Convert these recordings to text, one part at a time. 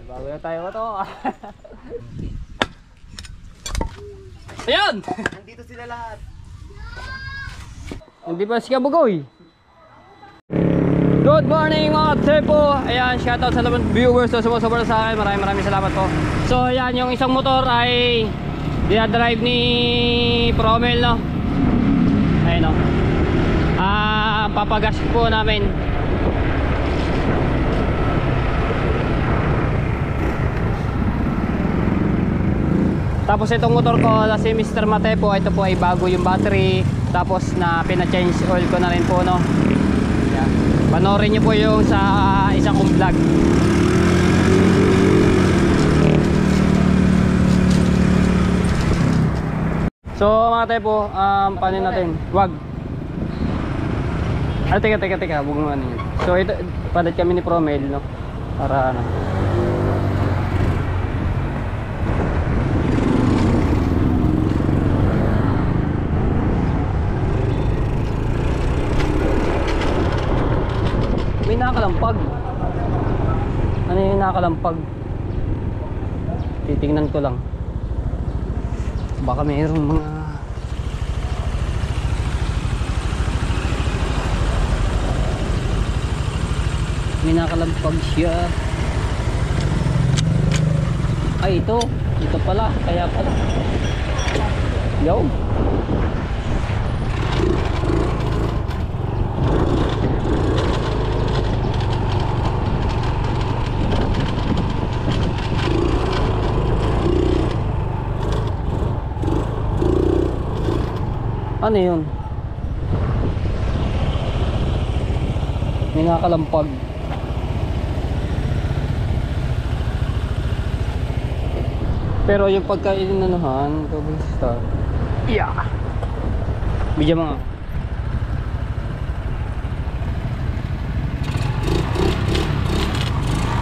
Bago na tayo to. Ayan! Nandito sila lahat. Hindi pa si Kabugoy. Good morning mga Tepo. Ayan, shoutout sa lahat viewers na sumusuporta sa akin. Maraming salamat po. So ayan, yung isang motor ay dinadrive ni Promel, no? Ayun, no? Papagas po namin. Tapos itong motor ko na si Mr. Matepo, ito po ay bago yung battery. Tapos na pina-change oil ko na rin po, no? Ayan. Panoorin nyo po yung sa isang kong vlog. So mga Tepo, paano natin? Wag. Teka, huwag mo ano yun. So ito, padat kami ni Promel, no? Para ano. May nakakalampag. Ano yung nakakalampag? Titingnan ko lang. Baka mayroong mga may nakalampag siya. Ay, ito pala, kaya pala. Yo. Ano yun? May nakakalampag. Pero yung pagkainanahan, double star. Yeah. Bigyan mga.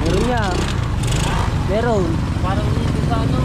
Meron niya. Meron. Parang dito sa ano.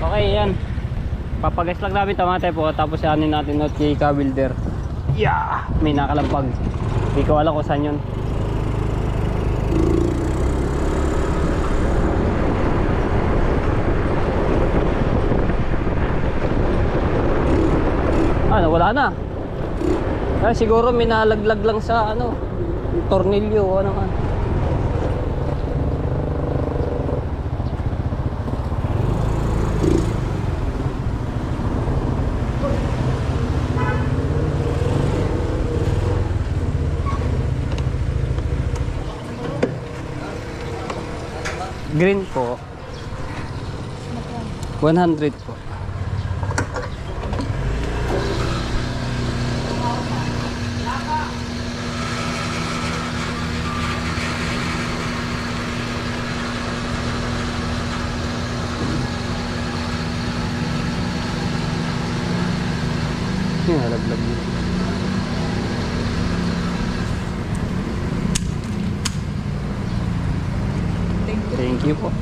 Okay, yan. Papagas lang namin tamate po. Tapos yanin natin no kay Ka-Builder. Yeah! May nakalampag. Hindi ko alam kung saan yun. Wala na. Siguro may nalaglag lang sa ano, tornilyo o ano man. Green po 100 po. Yung halaglag yun. Thank you po.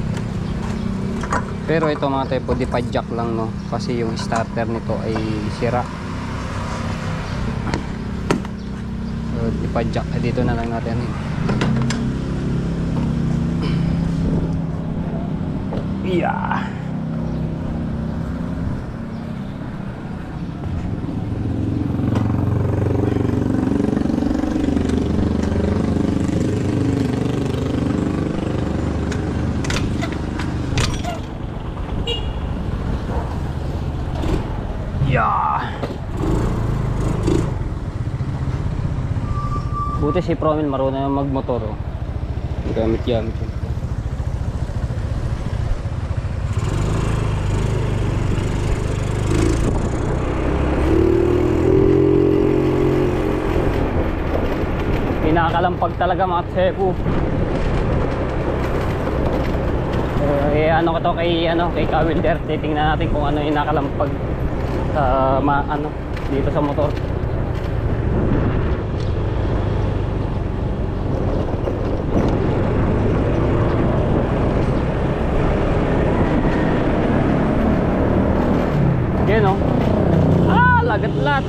Pero ito mga Tepo, di padjak lang, no? Kasi yung starter nito ay sira. So, di padjak. Dito na lang natin. Yeah. Buti si Promel marunong na magmotor, oh. Gamit yun. nakakalampag talaga mga tsepo. Ano ko to kay Kawilder, titingnan natin kung ano yung nakalampag sa dito sa motor. Yan o. Lagat-lat.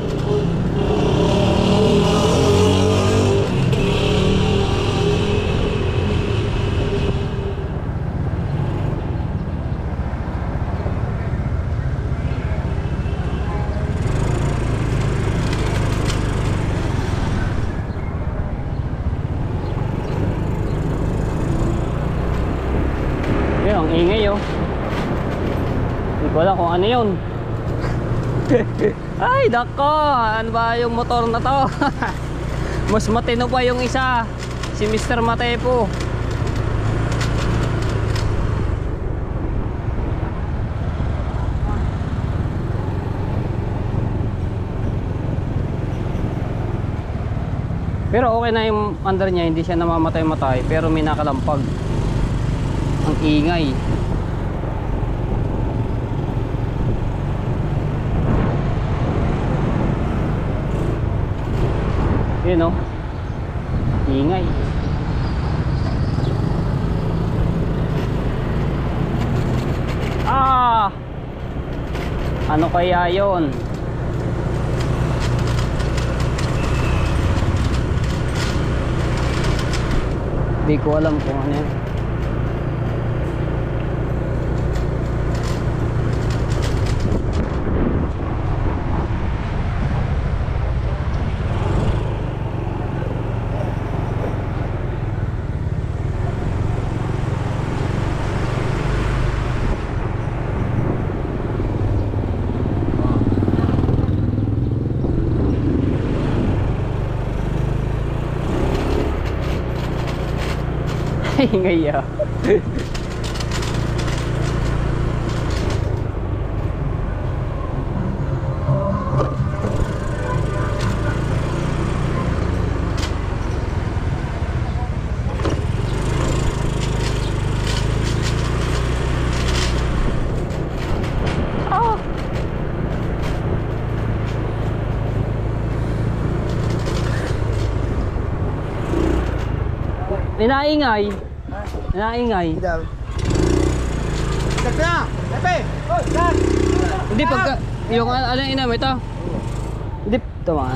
Yan, ang ingay oh. Hindi ko alam kung ano yun. Ay nako, ano ba yung motor na to? Mas matino pa yung isa, si Mr. Matepo. Pero okay na yung under niya, hindi siya namamatay-matay, pero may nakalampag. Ang ingay. Yun o, ingay. Ano kaya yun? Di ko alam kung ano yun. Ingay ah. Inaingay. Inaingay. Hindi pagka yung ano ina mo ito. Hindi tama.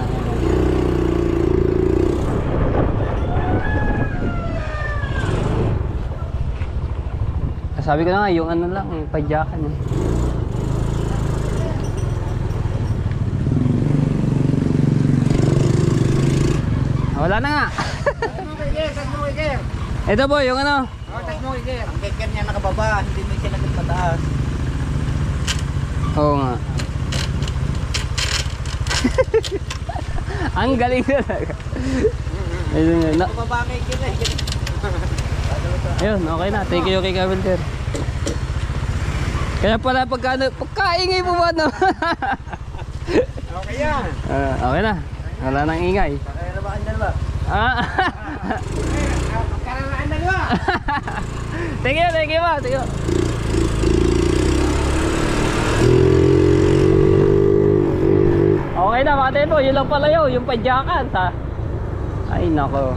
Sabi ko na nga yung ano lang, yung padyakan eh. Wala na nga. Ito po yung ano. Tas mo ikir. Ang kicker niya nakababa, hindi mo siya nagpataas. Oo nga. Ang galing talaga. Ayun, Nakababa ang ikir eh. ayun, okay na. Thank you kay Kawilder. Kaya pala pagkaingay mo ba no? Okay yan. Okay na. Wala nang ingay. Kaya na ba ang dalawa? Magkararaan na ba? Thank you ba? Thank you. Okay na mga tepo, yun lang pala yun, yung padyakan sa. Ay nako.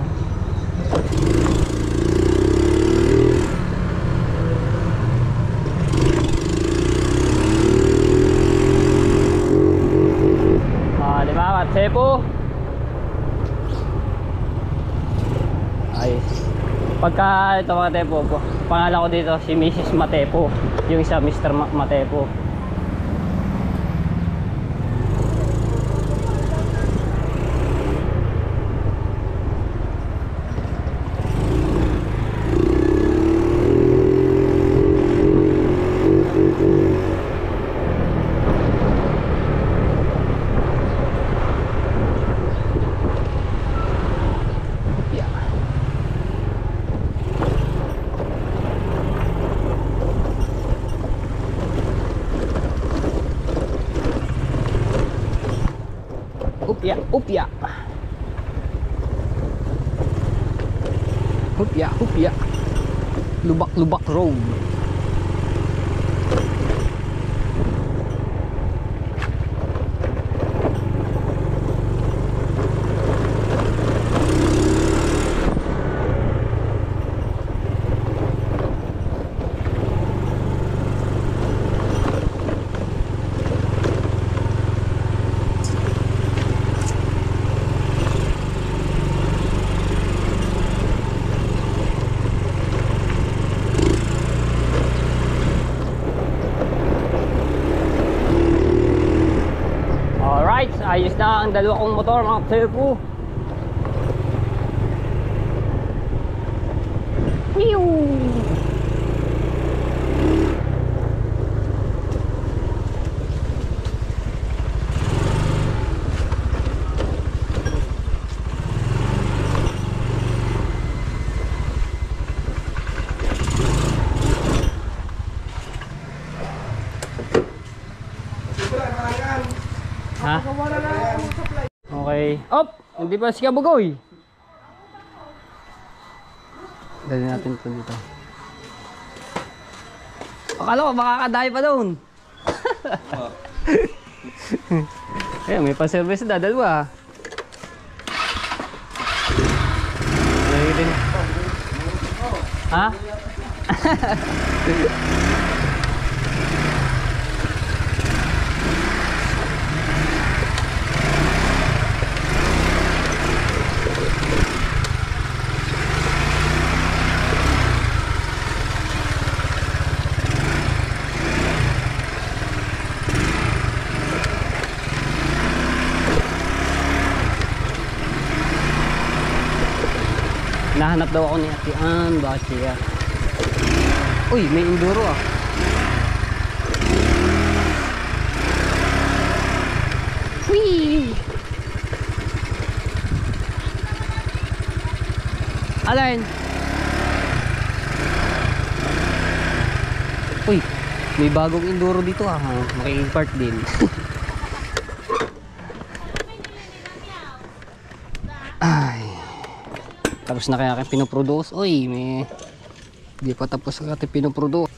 Di ba mga tepo? Ay. Pagka ito mga tepo po, pangalan ko dito si Mrs. Matepo, yung isa Mr. Matepo. Upya. Hupya, hupya. Lubak-lubak road. Alright, ayos na ang dalawa kong motor mga kasepo. Pew! Ha? Okay. Op! Hindi pa si Kabugoy. Dali natin ito dito. Akala ko makakadayo pa doon. Ayan, may pa-service na dalawa. Ha? Nahanap daw ako ni Ate Ann. Bakit siya? Uy, may enduro ah. Whee! Alin? Uy, may bagong enduro dito ah. Makikipart din. Ay. Tapos na kaya aking pinoproduce. Uy, may... Di pa tapos ang ating pinoproduce.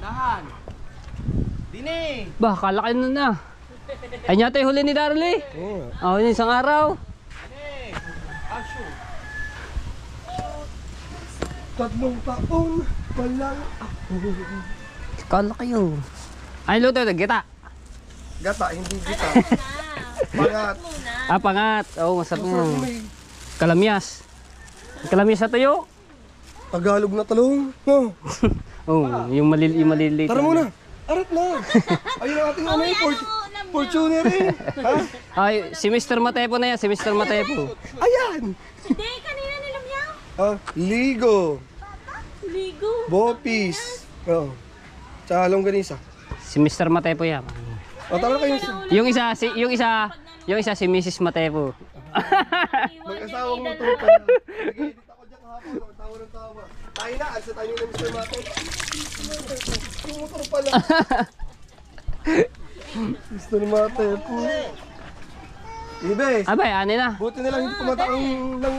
Dahan. Dini. Bah, kalaki na. Ay niya tayo huli ni Darly. Oo. Yun isang araw. Tatlong taon pa lang ako. Kala kayo. Ay, luto ito, gita. Gata, hindi gita. Pangat. Ah, pangat. Oo, masarap Masarap nga. may Kalamyas. Kalamyas na tayo. Tagalog na talong. Oh. Oo, yung maliliit. Tara muna. Arat na. Ayun ang ating ano Fortuner eh. Ha? Ay, si Mr. Matepo na yan. Si Mr. Matepo. Ayan. Hindi, kanina nilam niya. Ligo. Ligo. Bopis. Oh. Tsaka longganisa. Si Mr. Matepo yan. O tara kayo. Yung isa si Mrs. Matepo. Mag-asawang motor pa na. Nag-edit ako dyan kahapon. Tawa ng tawa. Tayo na. Alsa tayo ng Mr. Mate. Yung motor pala. Mr. Mate po. Ibes. Abay, ani na. Buti na lang hindi pumatakang ng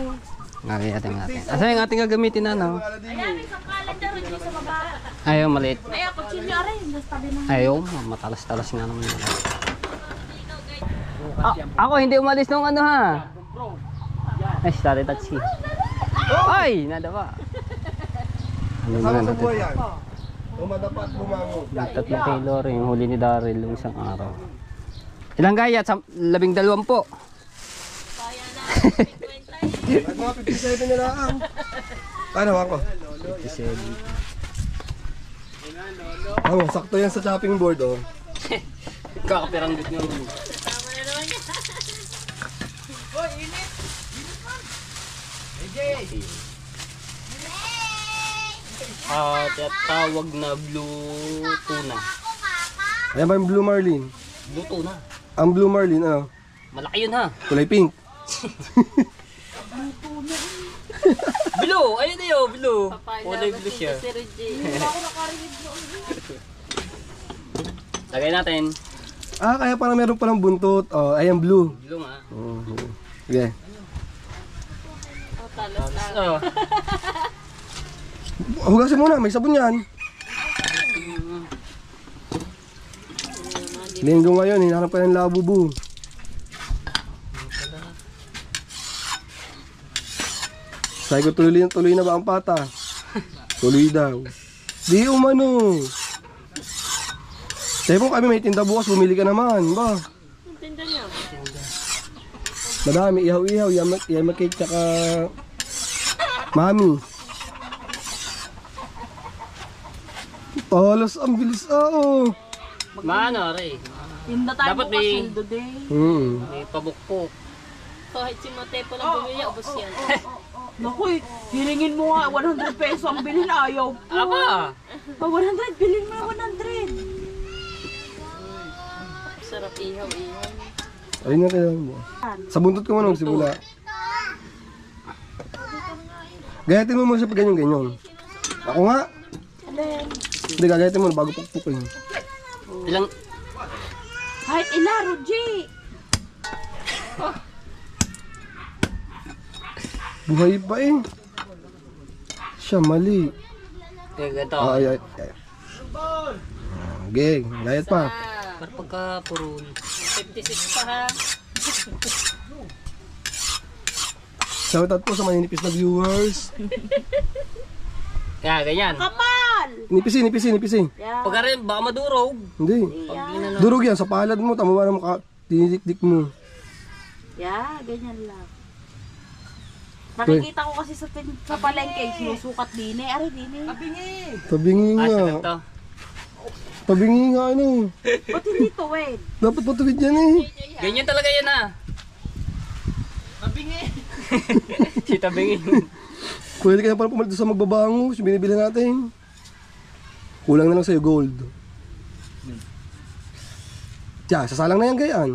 Gagamitin natin. Asa yung ating gagamitin na, no? Ayan, isang calendar, hindi sa baba. Ayaw, maliit. Ay, ako, chinyo rin. Mas tabi na. Ayaw, matalas-talas nga naman yun. Ako hindi umalis nung ano ha. Ay, started at sea. Ay, nadawa. Ano Sama na sa natin? buhay yan. Umadapat bumango. 3 kilo rin yung huli ni Daryl yung isang araw. Ilang gayat? 12 po. Kaya na, 50. At mga 57 na lang. Ano ako? 57. Oh, sakto yan sa chopping board oh. Kakapiranggot nyo. Tama na naman yan. Tawag na blue tuna. Ayan ba yung Blue Marlin? Blue tuna. Ang Blue Marlin ano? Malaki yun ha. Kulay pink. Blue! Ayun na yun, blue. Kulay blue siya. Si Reggie. Lagay natin. Ah, kaya parang meron palang buntot. Oh, ayan blue. Blue nga. Oh, sige. Talos na. Oh. Hugasin muna, may sabon yan. Linggo ngayon, hinahanap pa ng labubu. Sabi ko tuloy na ba ang pata? Tuloy daw. Di umano. Sabi mo kami may tinda bukas, bumili ka naman. Ba? Ang tinda niya. Madami, ihaw-ihaw, yamak cake, tsaka mami. Talas, ang bilis oh. Maano, Ray? Tinda tayo Dapat bukas, may- sildo din. May pabukpok. Kahit si Matepo lang bumili, ubos yan. Naku, hilingin mo nga 100 peso ang bilhin, ayaw po. Aba! 100, bilhin mo 100. Sarap ihaw-ihaw. Ayun na kaya mo. Sa buntot ko man simula. Gayatin mo muna siya pag ganyan-ganyan. Ako nga. Hindi, gagayatin mo bago pukpukin. Ilang... Kahit ila, Rogie. Buhay pa eh. Siya mali. Ganito. Ay. Geng, gayat pa. Para pagka purul. 56 pa ha. Shoutout po sa maninipis na viewers. Kaya ganyan. Kapal! Nipisi. Yeah. Pagka rin, baka madurog. Hindi. Pag ginano. Durog yan, sa palad mo, tama ba na tinidikdik mo. Yeah, ganyan lang. Nakikita ko kasi sa palengke, sinusukat din eh. Ari din eh. Tabingi Ah, nga. sagot to. Tabingi nga ano. Ba't hindi to, wait? Dapat patuwid yan eh. Ganyan talaga yan ah. Tabingi. Si tabingi. Pwede ka na pala pumalit sa magbabango, yung binibili natin. Kulang na lang sa'yo gold. Tiya, sasalang na yan gayaan.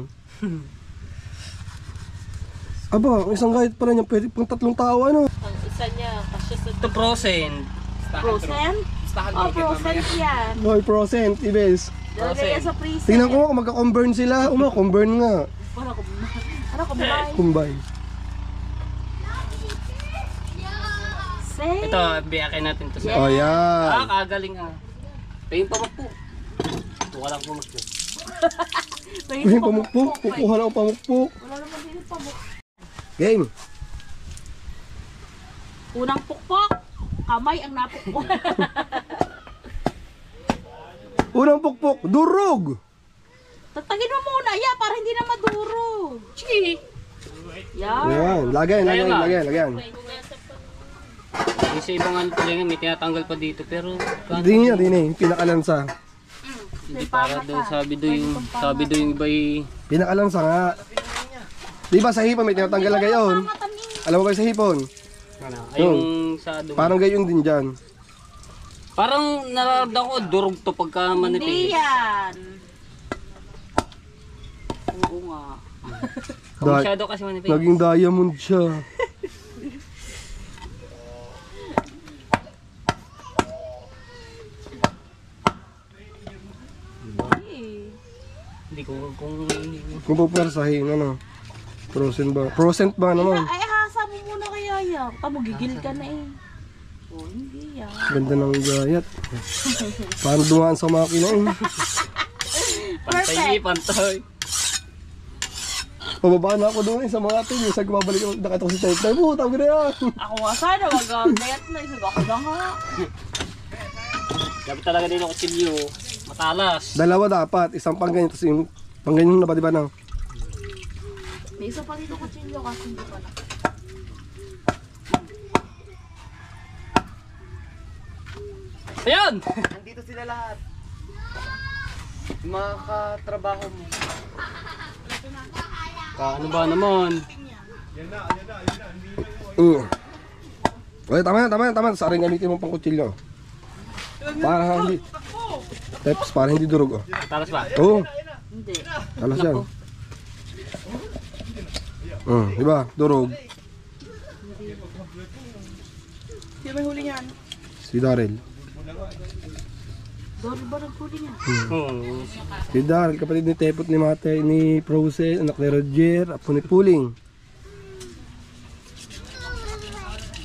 Aba, ang isang gayat pala niya, pwede pang 3 tao ano. Ang isa niya, kasya sa Ito prosen. Procent? Oh, procent yan. Hoy, percent, ibes. Lalagay yan sa freezer. Tingnan ko kung magka-convern sila. Convern nga. Ano kumbay? Kumbay. Say. Ito, biyakin natin to sa... Oh, yan. Kagaling ah. Paying pamukpo. Ito ka lang pamukpo. Uy, pamukpok. Kukuha na ako pamukpok. Wala naman din pamuk. Game. Unang pukpok, kamay ang napukpok. Unang pukpok, durog. Tatagin mo muna, para hindi na madurog. Chi! Yan. Yan, lagyan. Yung sa ibang ano pala may tinatanggal pa dito pero... Hindi niya, pinakalansa. Hindi para daw sabi daw yung iba Pinakalansa nga. Di ba sa hipon may tinatanggal na gayon? Alam mo ba yung sa hipon? ano, ay yung sa dumi. Parang gayon din dyan. Parang nararamdaman ko durog to pagka Hindi manipis. yan. Oo nga. Kung masyado kasi manipis. Naging diamond siya. Hindi ko Kung pupersahin, ano? Procent ba naman? Ay, hasa mo muna kaya yan. Tamo, gigil ka na eh. Oh, hindi yan. Ganda ng gayat. Parang dumaan sa makina eh. pantay. Pababa na ako doon sa mga atin. Yung sag mabalik ako, nakita ko si Tay. Tay, tawag na yan. Ako nga sana, wag ang net na. Isag ako lang ha. Dapat talaga din ako kutsilyo. Matalas. Dalawa dapat, isang pangganyan, tapos yung pangganyan na ba, di ba na? May isa pa dito kutsilyo kasi hindi pa na. Ayun! Nandito sila lahat. Yung mga katrabaho mo. Ano ba naman? Okay, tama na. Sa aring gamitin mo pang kutsilyo. Para hindi. Teps, para hindi durog. Oh. Talas ba? Oo, Hindi. talas yan. Di ba? Durog. Sino may huli niyan? Si Daryl. Dori ba naghuli niyan? Oo. Si Daryl, kapatid ni Tepot ni Mate, ni Prose, anak ni Roger, apo ni Puling.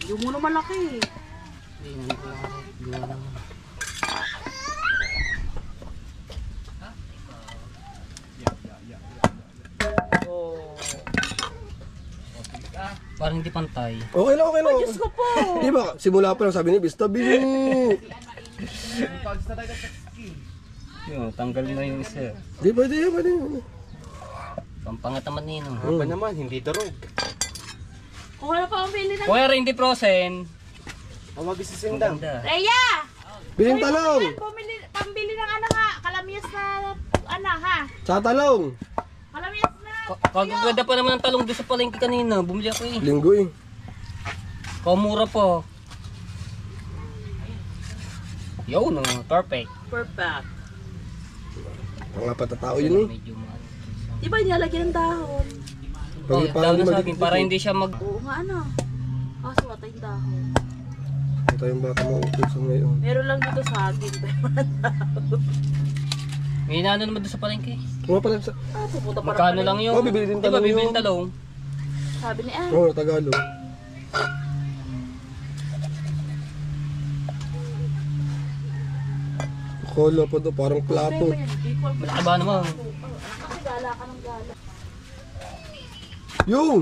Yung muna malaki. Parang hindi pantay. Okay lang, okay lang. Diyos ko po! Di ba, simula pa lang sabi ni Bistabi. Yun, tanggal na yung isa. Di pwede. Pampangat naman nino. Apa naman, hindi durog. Kuha na pa ang pili na. Kuya rin di prosen. Awag si Sindang. Ganda. Rhea! Biling talong. Pambili ng ano nga, kalamyas na ano ha? Sa talong. Kalamyas na. Kagaganda pa naman ang talong doon sa palengke kanina. Bumili ako eh. Linggo eh. Kamura po. Yo, no, perfect. Perfect. Ang apat na tao yun eh. Medyo mahal. Di ba nilalagyan ng dahon? Oh, Parang dahon na sa magiging- akin para hindi siya mag... Oo nga ano. Kaso wala tayong dahon. Ito yung baka mauutusan ngayon. Meron lang dito sa akin. May inaano naman doon sa palengke. Mga pala sa... Pupunta pa Magkano lang yung... Oh, bibili din Di ba, talong bibili yun. talong? Sabi ni Ann. Oo, Tagalog. Kolo pa to, parang plato. Malaki ba naman? Kasi gala ka ng gala. Yung!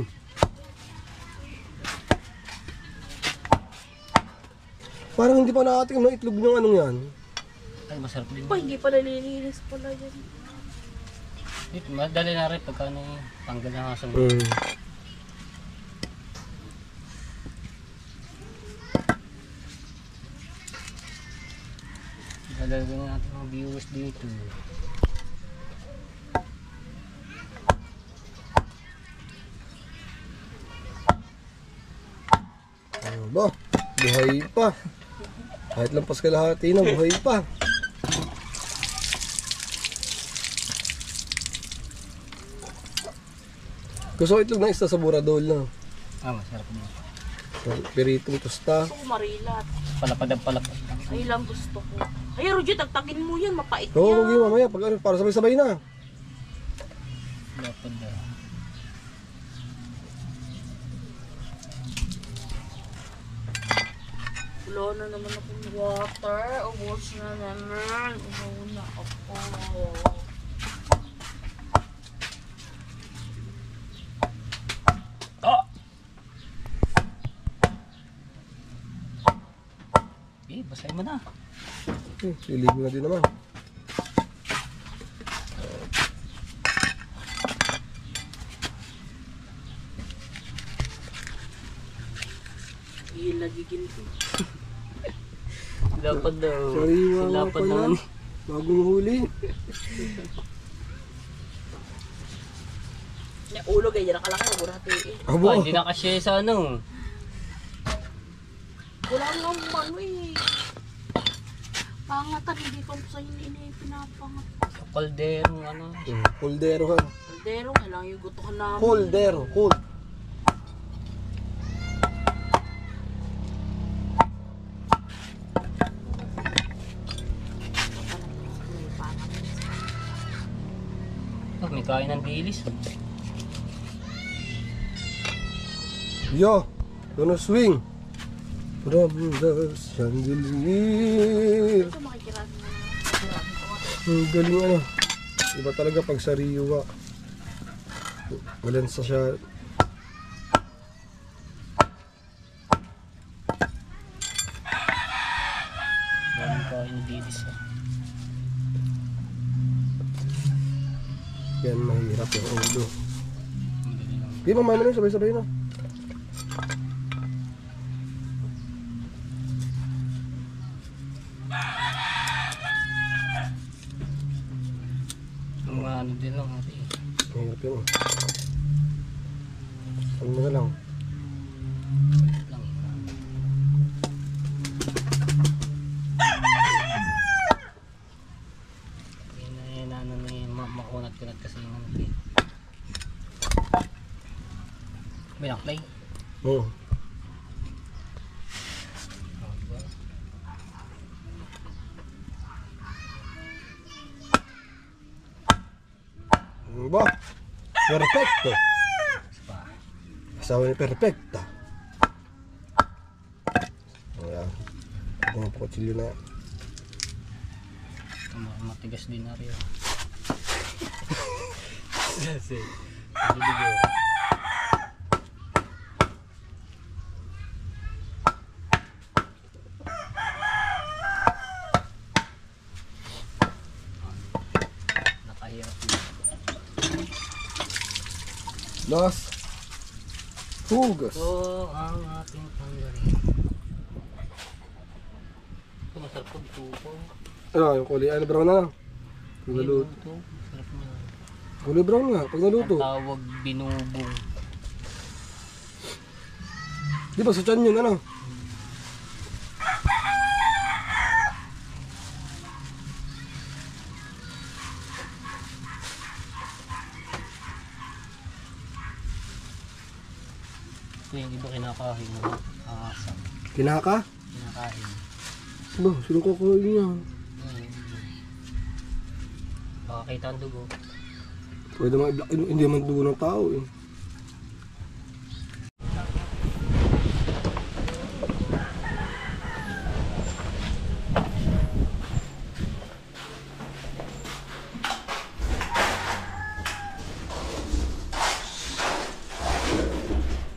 Parang hindi pa nakatikim ng itlog ng anong yan. Ay, masarap din. Pa, hindi pa nalilinis pala yan. Dito, madali na rin pagka ano yung tanggal ng hasang. Lalagyan natin mga viewers dito. Ano ba? Buhay pa. Kahit lang pas kalahati na, buhay pa. Gusto ko itlog na isa sa buradol na. Ah, masarap din. Piritong tosta. Gusto ko marilat. Palapad ang palapad. Ay lang gusto ko. Ay, Roger, tagtagin mo yan. Mapait Oo, yan. huwag yun mamaya. Para sabay-sabay na. Palapad na. Wala na naman akong water. Ubus na naman. Umaw na ako. Oh! Eh, basahin mo na. Siligo na din naman. Gigil na gigil ko. Lapad daw. Sariwa nga Lapad pala. naman. Bagong huli. Yung ulo ganyan nakalaki. Burati eh. Ah, Abo. hindi na kasi sa ano. Wala nga ano eh. Pangatan. Hindi ko sa hindi pinapangat. Sa kaldero, ano. Poldero ha. Kaldero. Kailangan yung gutukan namin. Poldero. Cold. Oh, may kain ng dilis. Yo. Gonna swing. From the chandelier. Ito makikiraan mo na. Ang galing ano. Iba talaga pag sariwa. Malansa siya. Daming kain ng dilis. Yan, mahirap yung ulo. Madali lang. Di mamay mo na, sabay-sabay na. Mga ano din lang natin. Mahirap yun. Ano mo na lang. Lang. Yan na ano na yung makunat-kunat kasi yung ano eh. Binaklay. Oo. Perfecto. Asawa ni Perfecta. Ayan. Ito mga pakutsilyo na yan. Matigas din na rin. Nakahirap din. Los. Hugas. Ito ang ating tanggalin. Ito masarap po. Tupo. Ano, yung kulay, ano, brown na lang. Pag naluto. Ito, masarap na. Kulay brown nga, pag naluto. Ang tawag binubong. Di ba sa tiyan yun, ano? Ito yung iba kinakain mo. Asam. Kinaka? Kinakain. Ba, sinong kukuloy niya? Makakita ang dugo. Pwede mga i-block, hindi naman dugo ng tao eh.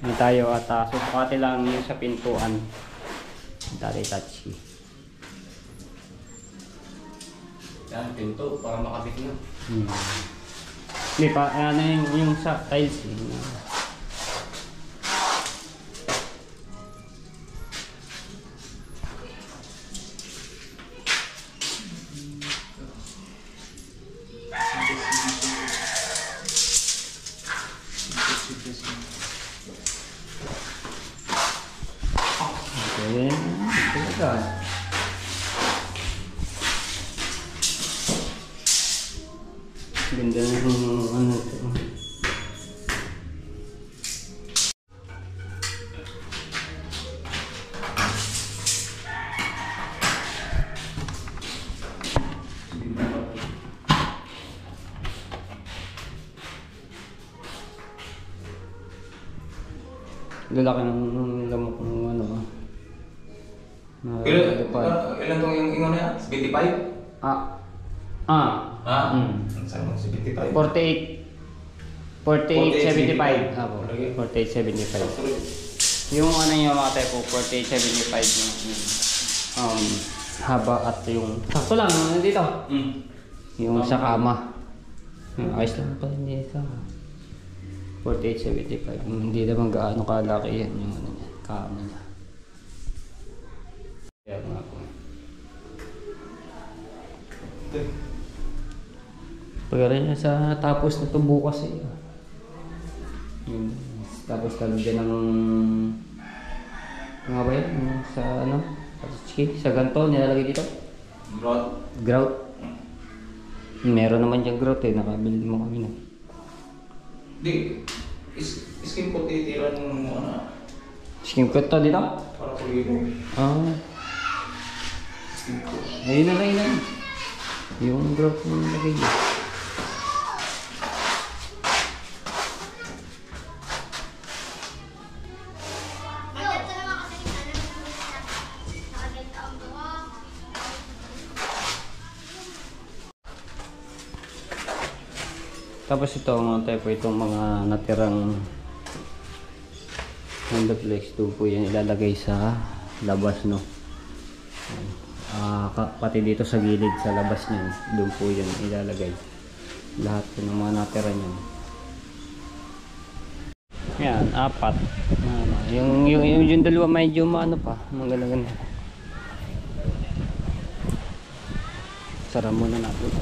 Hindi tayo at susukati lang yung sa pintuan. Dari touchy. Yan, pinto, para makabit na. Hindi pa, ano yung sa tiles eh. Okay, ito na. Ganda ng ano ito. Lalaki ng lamok ng ano ba? Ilan tong yung ingon na yan? 75? Ha? Saan mo? 75? 48 48.75. Apo. 48.75. Yung ano niya mga tepo, 48.75 yung haba at yung sakto lang dito. Yung sa kama. Ayos lang pala dito. 48.75. Hindi naman gaano kalaki yan yung ano niya, kama niya. Kaya nga po. Pagkaroon niya sa tapos na ito bukas eh. Tapos talagyan ng mga ba yun? Sa ano? Sa ganto nilalagay dito? Grout. Meron naman dyan grout eh. Nakabili mo kami na. Di, skin ko titiran mo na. Skim coat to dito? Para kulibo. Skin ko. Ayun na lang. Yung grout mo nilagay dito. Tapos ito mga type itong mga natirang Honda-Flex 2 po yan ilalagay sa labas no. Pati dito sa gilid sa labas niyan doon po yan ilalagay lahat po ng mga natira niyan. Yan, 4. Yung dalawa medyo ano pa, maganda-ganda. Sara muna natin.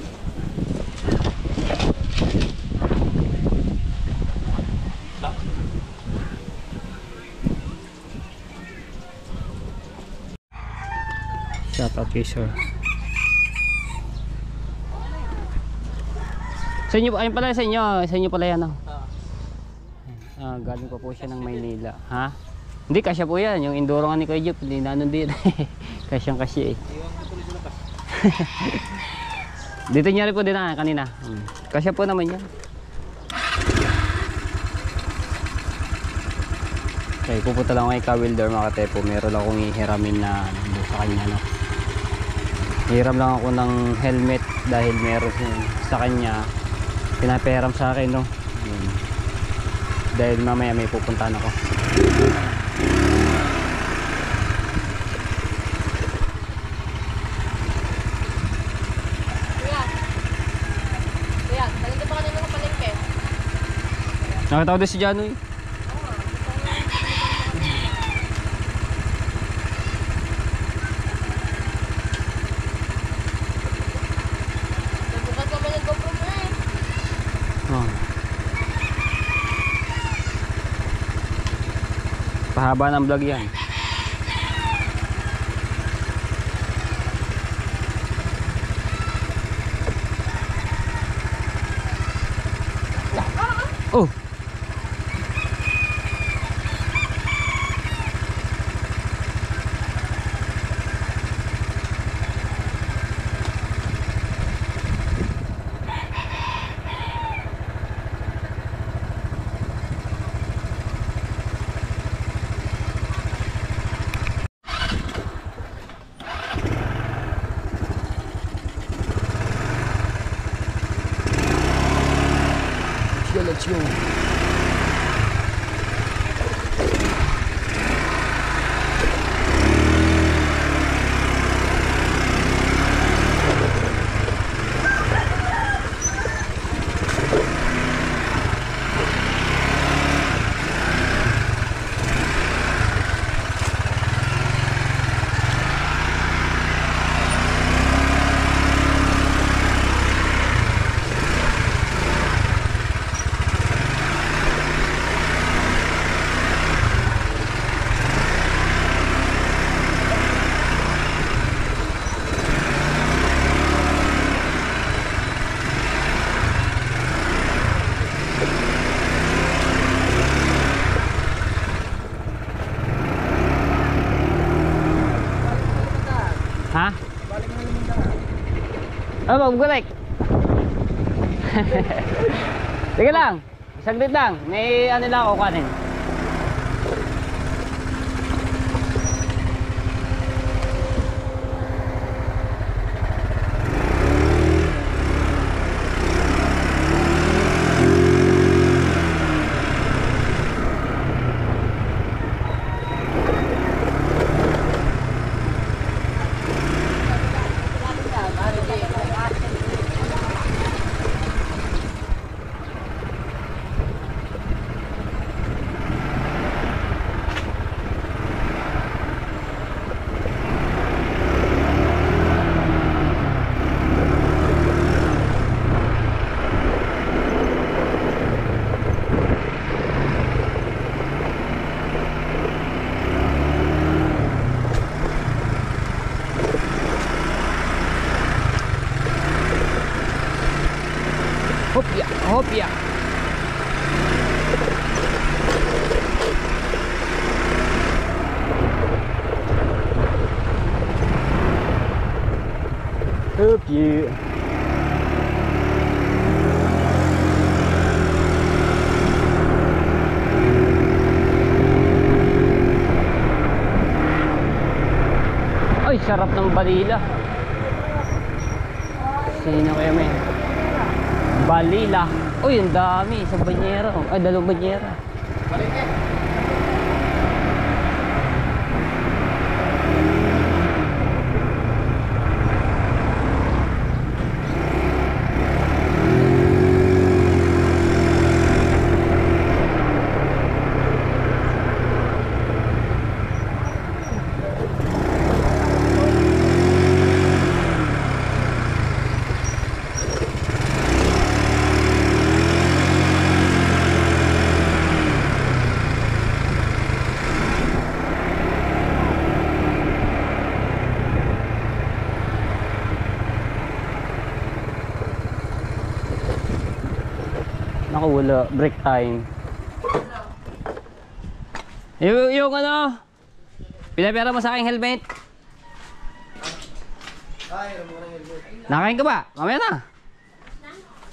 Shout out kay sir. Sa inyo, ayun pala sa inyo pala yan galing pa po siya ng Maynila. Ha? Hindi, kasya po yan. Yung enduro nga ni Kuya Jeep, hindi na nun din. Kasyang kasya eh. Dito niya rin po din kanina. Kasya po naman yan. Okay, pupunta lang kay Ka-Wilder mga katepo. Meron akong ihiramin na ano, sa kanya, no? Hiram lang ako ng helmet dahil meron sa kanya pinaperam sa akin, no? Yun. Dahil mamaya may pupuntahan ako. Kuya, talito pa kanina sa palengke. Nakita ko doon si Janoy. Bukas naman yung GoPro mo eh. Oh. Pahaba ng vlog yan. Oh. Let's go. Ha? Oh, magbulik. Sige lang. Saglit lang. May ano lang ako kanin. Hopya, hopya. Hopya. Ay, sarap ng balila. Sino kaya may? Balila. Uy, ang dami. Isang banyera. Ay, dalawang banyera. Naku, wala. Break time. Yung ano, pinapera mo sa aking helmet. Ay, alam mo na helmet. Nakain ka ba? Mamaya na.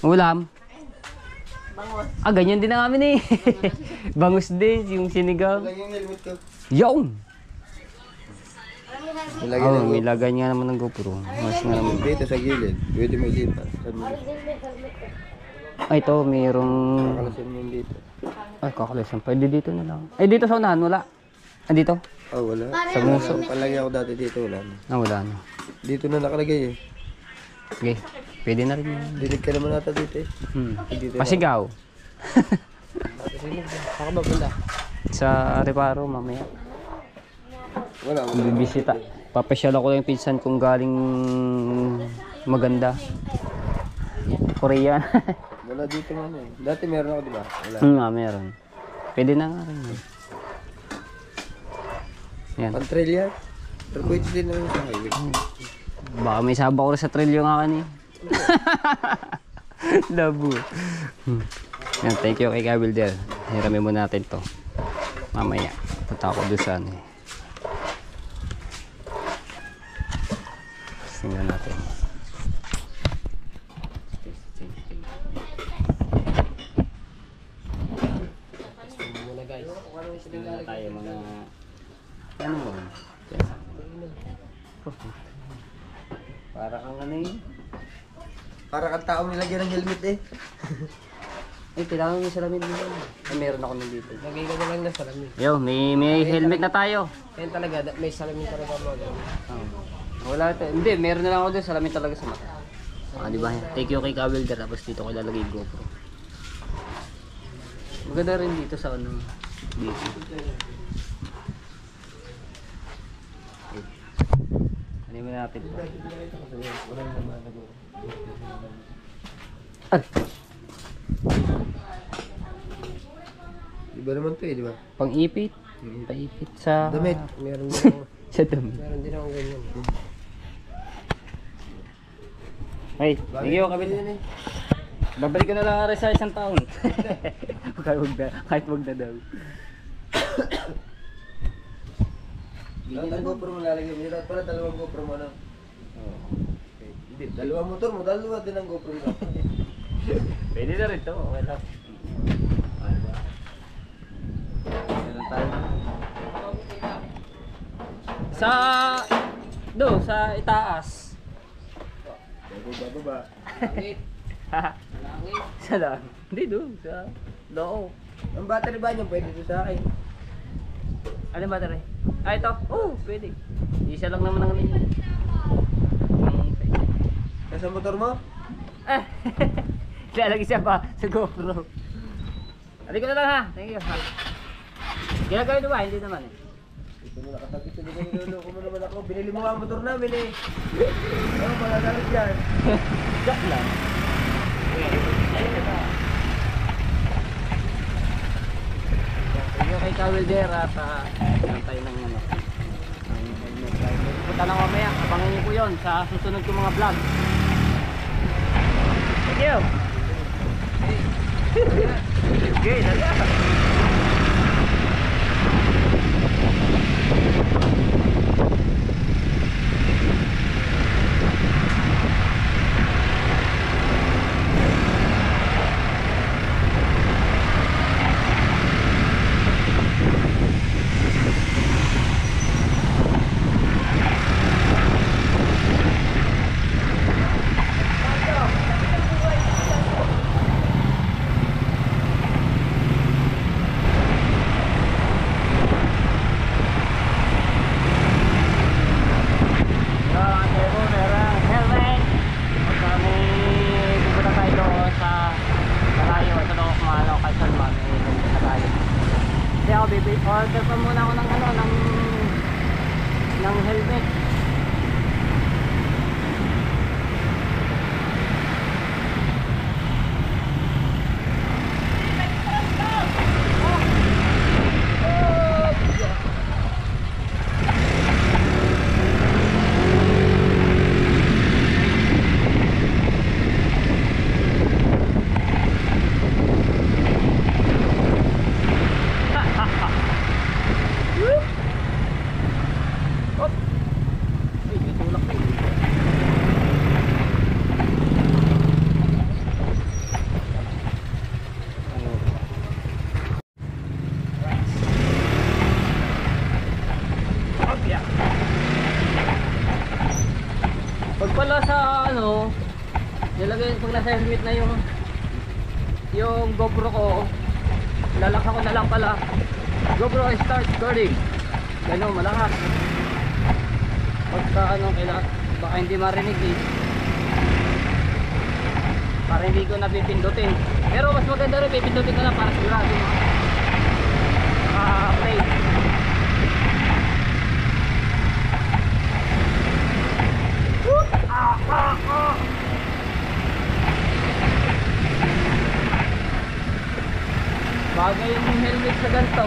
Ulam. Ah, ganyan din ang amin eh. Bangus din, yung sinigang. Lagyan yung helmet ko. Yung! Nilagyan Oh, ng may lagay nga naman ng GoPro. Mas nga naman. dito sa gilid. Pwede may lipat. Ay, ito, mayroong... Kakalasin mo yung dito. Ay, kakalasan. Pwede dito na lang. Ay, dito sa unahan, wala. Ah, dito? Oh, wala. Sa muso. Palagi ako dati dito, wala na. Ah, wala na. Dito na nakalagay eh. Sige, pwede na rin yun. Dinig ka naman nata dito eh. Pasigaw. Saka ba bunda? Sa Reparo, mamaya. Wala. Bibisita. Papasyal ako lang yung pinsan kong galing maganda. Korean. Wala dito man eh. Dati meron ako, di ba? Wala. Meron. Pwede na nga rin yun. Yan. Pantrail yan. Pero pwede din naman sa highway. Baka may sabak ko rin sa trail yung akin eh. Labo. Yan, thank you kay Gabilder. Hiramin mo natin to. Mamaya. Punta ako doon sa ano eh. Tingnan natin. Muna guys. Tingnan na tayo mga... Ano mo? Para kang ano eh. Para kang tao nilagyan ng helmet eh. Ay, kailangan mo yung salamin dito. Ay, meron ako nandito. Lagay ka na lang na salamin. Yo, may helmet na tayo. Kaya talaga, may salamin talaga mo. Wala ito. Hindi, meron na lang ako doon. Salamin talaga sa mata. Ah, di ba? Thank you kay Kabilder. Tapos dito ko ilalagay yung GoPro. Maganda rin dito sa ano. Dito. Ano mo natin ito? Ah! Iba naman to eh, di ba? Pang-ipit. Paipit sa... Damit. Meron din ako. Sa dami. Meron din ako ganyan. Hey, thank you Kabilder. Babalik ko na lang rin sa isang taon. kahit wag na daw. Ang GoPro mo lalagyan mo. Dapat pala dalawang GoPro mo na. Okay. Hindi, dalawang motor mo. Dalawa din ang GoPro mo. Pwede na rin to. Okay lang. Meron tayo. Sa itaas. Bababa. Sa lang. Hindi doon. Sa loob. Ang battery ba niya pwede doon sa akin? Ano ba ito? Ah, ito? Oo, pwede. Isa lang naman ang ano yun. Nasa motor mo? Ah! Lalagay siya pa sa GoPro. Halika na lang ha. Thank you ha. Ginagawin ba? Hindi naman eh. Ito mo nakatagit. Niloloko mo naman ako. Binili mo ang motor namin eh. Oo, malagalit yan. Joke lang. Thank you kay Kabilder at meron tayo ng ano. Punta lang mamaya. Abangan niyo po yun sa susunod kong mga vlog. Thank you. Okay, dali. Order pa muna ako ng ano, ng helmet. ano, nilagay pag nasa helmet na yung GoPro ko, lalaksan ko na lang pala. GoPro start recording. Ganun, malakas. Pagka ano, kailangan, baka hindi marinig eh. Para hindi ko napipindutin. Pero mas maganda rin, pipindutin ko na para sigurado. Play. Bagay yung helmet sa ganito.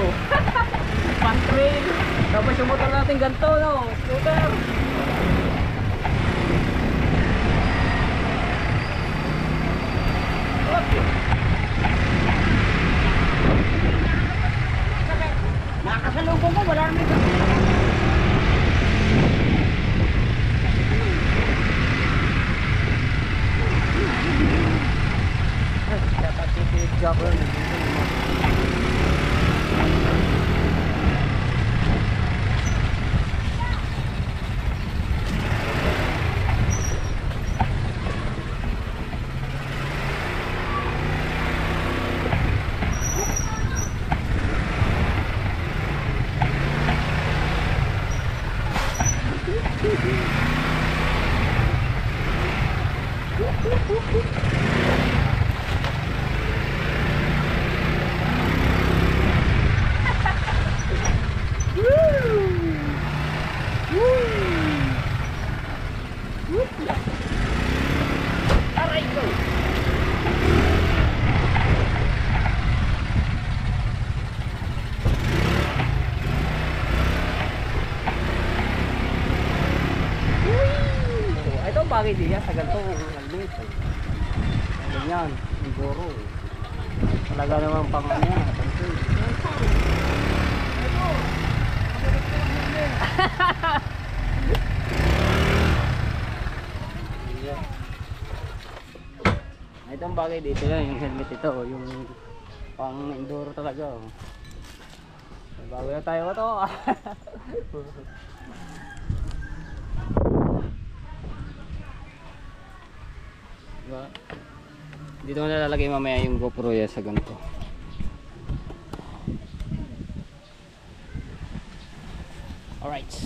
Pan-trail. Tapos yung motor natin ganito, no? Scooter. Nakasalubong ko, wala naman ito. Dapat titip job yun. Aray ko! Ito bagay din yan sa ganitong helmet. Ganyan, siguro. Talaga naman pang ano yan. Itong bagay dito yan, yung helmet ito, yung pang enduro talaga. Bago na tayo ito. Diba? Dito ko nalalagay mamaya yung GoPro yan sa ganito. Alright.